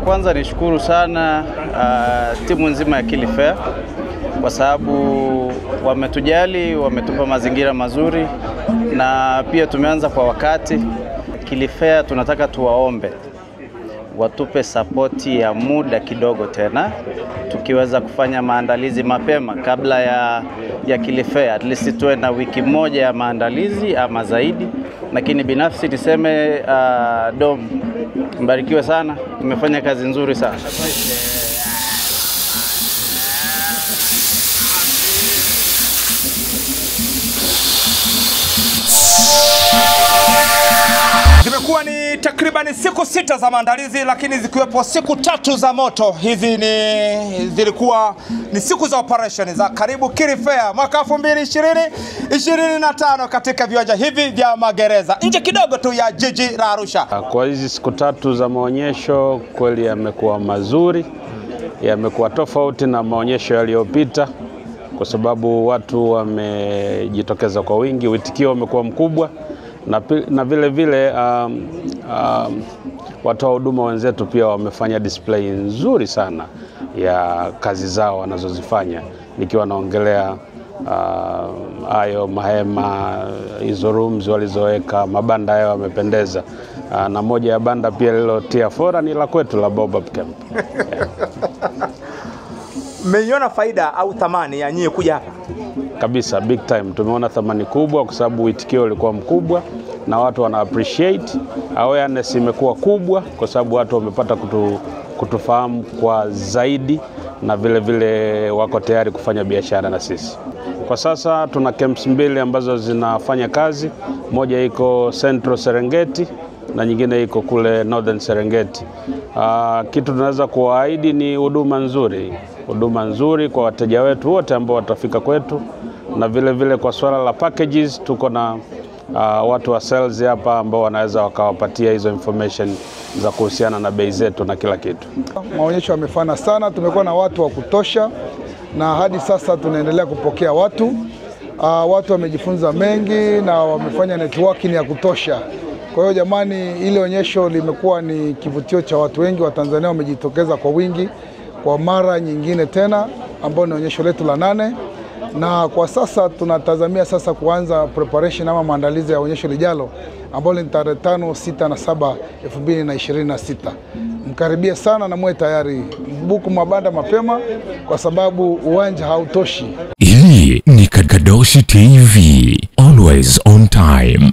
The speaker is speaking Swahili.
kwanza nishukuru sana timu nzima ya Kili Fair kwa sababu wametujali, wametupa mazingira mazuri na pia tumeanza kwa wakati. Kili Fair tunataka tuwaombe watupe sapoti ya muda kidogo tena, tukiweza kufanya maandalizi mapema kabla ya Kili Fair. At least tuwe na wiki moja ya maandalizi ama zaidi. Lakini binafsi niseme Dom, mbarikiwe sana, umefanya kazi nzuri sana. Zimekuwa ni takriban siku 6 za maandalizi, lakini zikiwepo siku 3 za moto. Hizi zilikuwa ni siku za operation za karibu Kili Fair mwaka 2025 katika viwanja hivi vya Magereza, nje kidogo tu ya jiji la Arusha. Kwa hizi siku 3 za maonyesho kweli yamekuwa mazuri, yamekuwa tofauti na maonyesho yaliyopita kwa sababu watu wamejitokeza kwa wingi, witikio umekuwa mkubwa. Na vile vile watu wa huduma wenzetu pia wamefanya display nzuri sana ya kazi zao wanazozifanya. Nikiwa naongelea hayo mahema, hizo rooms walizoweka, mabanda yao yamependeza. Na moja ya banda pia lilotia fora ni la kwetu la Baobab Camp. Mmeiona faida au thamani ya nyinyi kuja hapa? Kabisa, big time. Tumeona thamani kubwa kwa sababu witikio ulikuwa mkubwa na watu wana appreciate. Awareness imekuwa kubwa kwa sababu watu wamepata kutufahamu kwa zaidi na vile vile wako tayari kufanya biashara na sisi. Kwa sasa tuna camps 2 ambazo zinafanya kazi. Moja iko Central Serengeti na nyingine iko kule Northern Serengeti. Kitu tunaweza kuahidi ni huduma nzuri kwa wateja wetu wote ambao watafika kwetu, na vile vile kwa swala la packages tuko na watu wa sales hapa ambao wanaweza wakawapatia hizo information za kuhusiana na bei zetu na kila kitu. Maonyesho yamefana sana, tumekuwa na watu wa kutosha na hadi sasa tunaendelea kupokea watu. Watu wamejifunza mengi na wamefanya networking ya kutosha. Kwa hiyo jamani, ile onyesho limekuwa ni kivutio cha watu wengi. Wa Tanzania wamejitokeza kwa wingi kwa mara nyingine tena, ambao ni onyesho letu la 8. Na kwa sasa tunatazamia sasa kuanza preparation ama maandalizi ya onyesho lijalo ambalo ni tarehe 5, 6 na 7 2026. Mkaribia sana na muwe tayari. Mbuku mabanda mapema kwa sababu uwanja hautoshi. Hii ni Kadoshi TV, always on time.